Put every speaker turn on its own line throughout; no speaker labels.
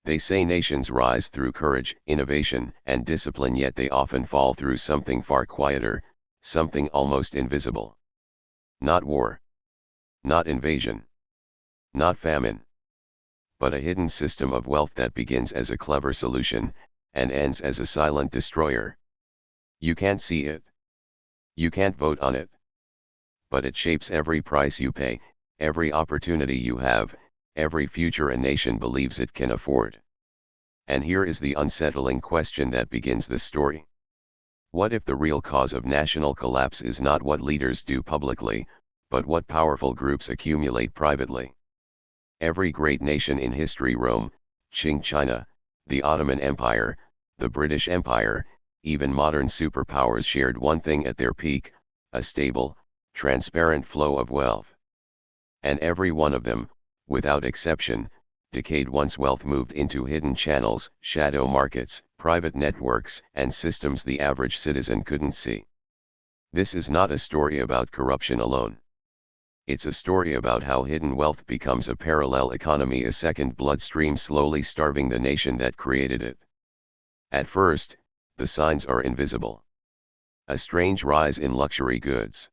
They say nations rise through courage, innovation, and discipline, yet they often fall through something far quieter, something almost invisible. Not war. Not invasion. Not famine. But a hidden system of wealth that begins as a clever solution, and ends as a silent destroyer. You can't see it. You can't vote on it. But it shapes every price you pay, every opportunity you have, every future a nation believes it can afford. And here is the unsettling question that begins this story. What if the real cause of national collapse is not what leaders do publicly, but what powerful groups accumulate privately? Every great nation in history, Rome, Qing China, the Ottoman Empire, the British Empire, even modern superpowers shared one thing at their peak: a stable, transparent flow of wealth. And every one of them, without exception, decayed once wealth moved into hidden channels, shadow markets, private networks, and systems the average citizen couldn't see. This is not a story about corruption alone. It's a story about how hidden wealth becomes a parallel economy, a second bloodstream slowly starving the nation that created it. At first, the signs are invisible. A strange rise in luxury goods.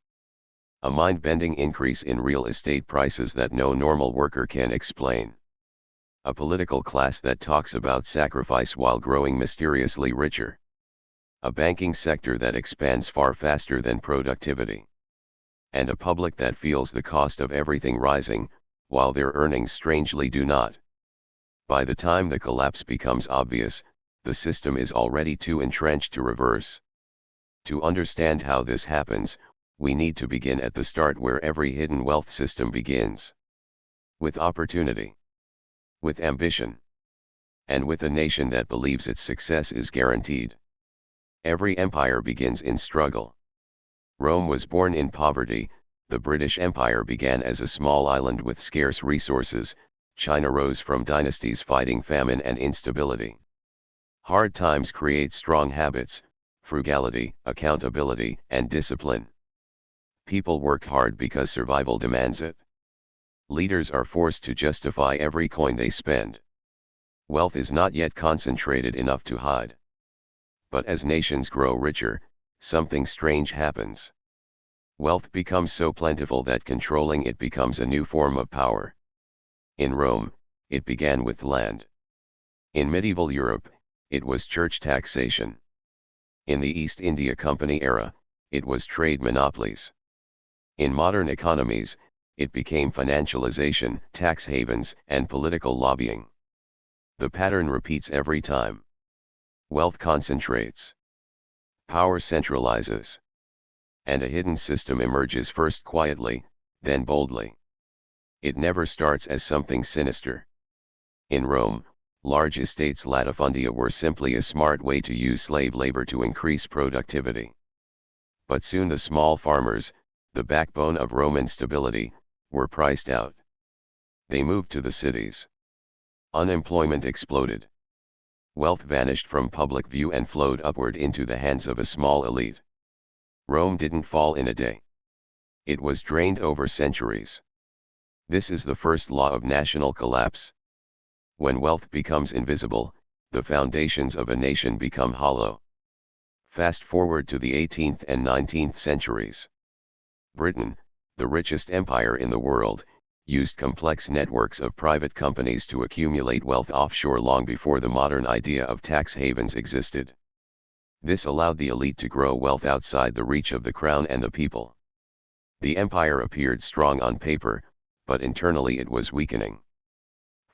A mind-bending increase in real estate prices that no normal worker can explain. A political class that talks about sacrifice while growing mysteriously richer. A banking sector that expands far faster than productivity. And a public that feels the cost of everything rising, while their earnings strangely do not. By the time the collapse becomes obvious, the system is already too entrenched to reverse. To understand how this happens, we need to begin at the start, where every hidden wealth system begins. With opportunity. With ambition. And with a nation that believes its success is guaranteed. Every empire begins in struggle. Rome was born in poverty, the British Empire began as a small island with scarce resources, China rose from dynasties fighting famine and instability. Hard times create strong habits, frugality, accountability, and discipline. People work hard because survival demands it. Leaders are forced to justify every coin they spend. Wealth is not yet concentrated enough to hide. But as nations grow richer, something strange happens. Wealth becomes so plentiful that controlling it becomes a new form of power. In Rome, it began with land. In medieval Europe, it was church taxation. In the East India Company era, it was trade monopolies. In modern economies, it became financialization, tax havens, and political lobbying. The pattern repeats every time. Wealth concentrates. Power centralizes. And a hidden system emerges, first quietly, then boldly. It never starts as something sinister. In Rome, large estates latifundia were simply a smart way to use slave labor to increase productivity. But soon the small farmers, the backbone of Roman stability, were priced out. They moved to the cities. Unemployment exploded. Wealth vanished from public view and flowed upward into the hands of a small elite. Rome didn't fall in a day. It was drained over centuries. This is the first law of national collapse. When wealth becomes invisible, the foundations of a nation become hollow. Fast forward to the 18th and 19th centuries. Britain, the richest empire in the world, used complex networks of private companies to accumulate wealth offshore long before the modern idea of tax havens existed. This allowed the elite to grow wealth outside the reach of the crown and the people. The empire appeared strong on paper, but internally it was weakening.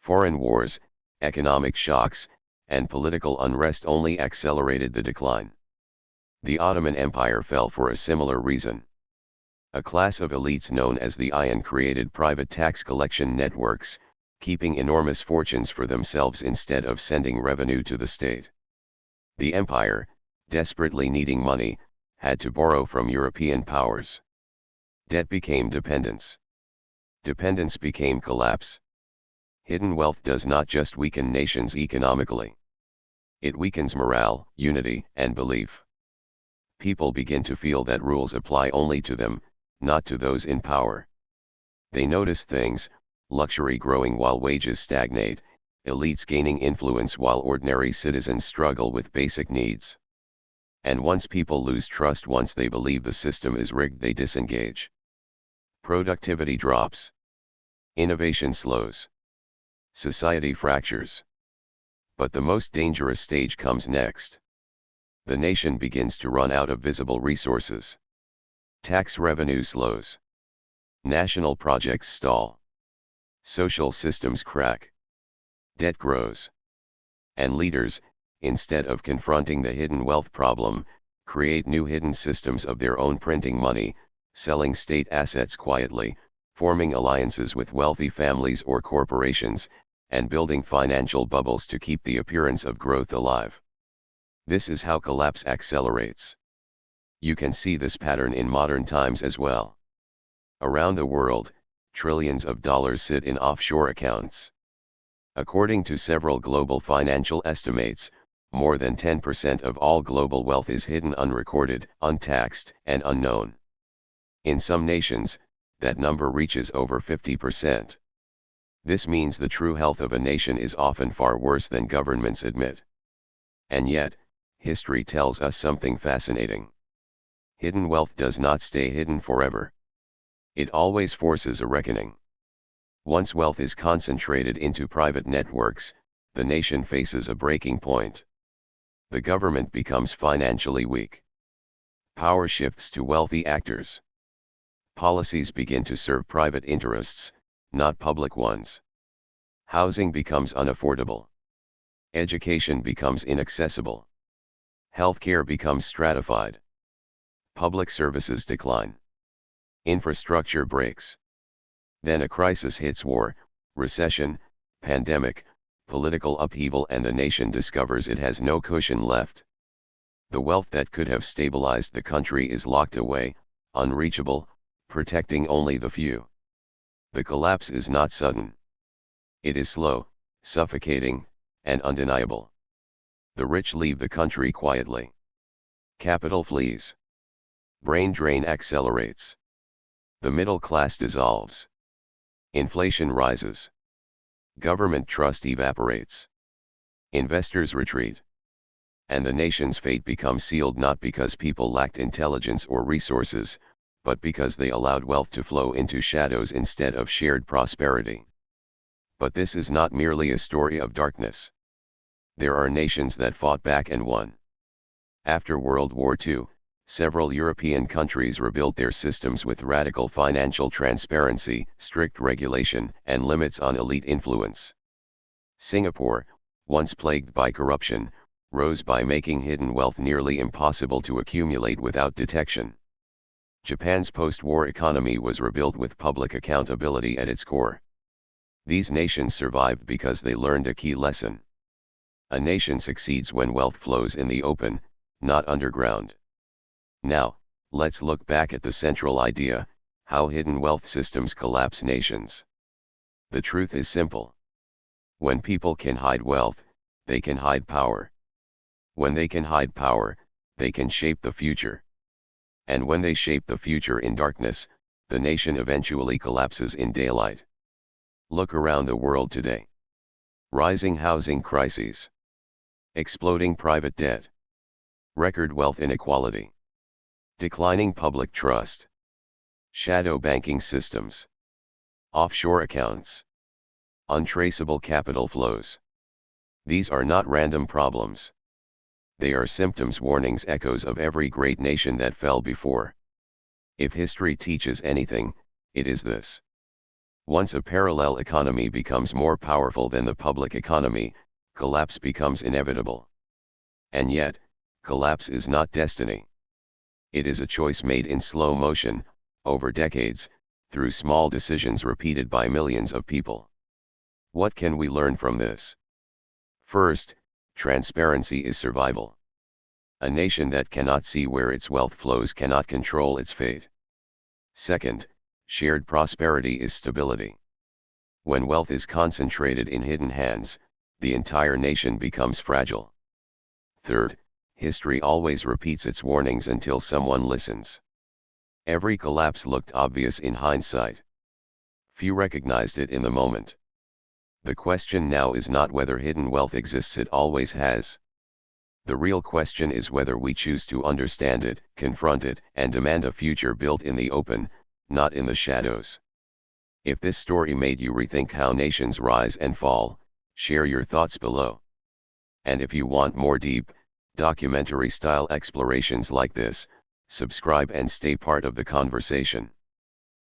Foreign wars, economic shocks, and political unrest only accelerated the decline. The Ottoman Empire fell for a similar reason. A class of elites known as the Ion created private tax collection networks, keeping enormous fortunes for themselves instead of sending revenue to the state. The empire, desperately needing money, had to borrow from European powers. Debt became dependence. Dependence became collapse. Hidden wealth does not just weaken nations economically. It weakens morale, unity, and belief. People begin to feel that rules apply only to them, not to those in power. They notice things, luxury growing while wages stagnate, elites gaining influence while ordinary citizens struggle with basic needs. And once people lose trust, once they believe the system is rigged, they disengage. Productivity drops. Innovation slows. Society fractures. But the most dangerous stage comes next. The nation begins to run out of visible resources. Tax revenue slows. National projects stall. Social systems crack. Debt grows. And leaders, instead of confronting the hidden wealth problem, create new hidden systems of their own, printing money, selling state assets quietly, forming alliances with wealthy families or corporations, and building financial bubbles to keep the appearance of growth alive. This is how collapse accelerates. You can see this pattern in modern times as well. Around the world, trillions of dollars sit in offshore accounts. According to several global financial estimates, more than 10% of all global wealth is hidden, unrecorded, untaxed, and unknown. In some nations, that number reaches over 50%. This means the true health of a nation is often far worse than governments admit. And yet, history tells us something fascinating. Hidden wealth does not stay hidden forever. It always forces a reckoning. Once wealth is concentrated into private networks, the nation faces a breaking point. The government becomes financially weak. Power shifts to wealthy actors. Policies begin to serve private interests, not public ones. Housing becomes unaffordable. Education becomes inaccessible. Healthcare becomes stratified. Public services decline. Infrastructure breaks. Then a crisis hits: war, recession, pandemic, political upheaval, and the nation discovers it has no cushion left. The wealth that could have stabilized the country is locked away, unreachable, protecting only the few. The collapse is not sudden. It is slow, suffocating, and undeniable. The rich leave the country quietly. Capital flees. Brain drain accelerates. The middle class dissolves. Inflation rises. Government trust evaporates. Investors retreat. And the nation's fate becomes sealed, not because people lacked intelligence or resources, but because they allowed wealth to flow into shadows instead of shared prosperity. But this is not merely a story of darkness. There are nations that fought back and won. After World War II, several European countries rebuilt their systems with radical financial transparency, strict regulation, and limits on elite influence. Singapore, once plagued by corruption, rose by making hidden wealth nearly impossible to accumulate without detection. Japan's post-war economy was rebuilt with public accountability at its core. These nations survived because they learned a key lesson. A nation succeeds when wealth flows in the open, not underground. Now, let's look back at the central idea: how hidden wealth systems collapse nations. The truth is simple. When people can hide wealth, they can hide power. When they can hide power, they can shape the future. And when they shape the future in darkness, the nation eventually collapses in daylight. Look around the world today. Rising housing crises. Exploding private debt. Record wealth inequality. Declining public trust. Shadow banking systems. Offshore accounts. Untraceable capital flows. These are not random problems. They are symptoms, warnings, echoes of every great nation that fell before. If history teaches anything, it is this. Once a parallel economy becomes more powerful than the public economy, collapse becomes inevitable. And yet, collapse is not destiny. It is a choice made in slow motion, over decades, through small decisions repeated by millions of people. What can we learn from this? First, transparency is survival. A nation that cannot see where its wealth flows cannot control its fate. Second, shared prosperity is stability. When wealth is concentrated in hidden hands, the entire nation becomes fragile. Third, history always repeats its warnings until someone listens. Every collapse looked obvious in hindsight. Few recognized it in the moment. The question now is not whether hidden wealth exists, it always has. The real question is whether we choose to understand it, confront it, and demand a future built in the open, not in the shadows. If this story made you rethink how nations rise and fall, share your thoughts below. And if you want more deep, documentary-style explorations like this, subscribe and stay part of the conversation.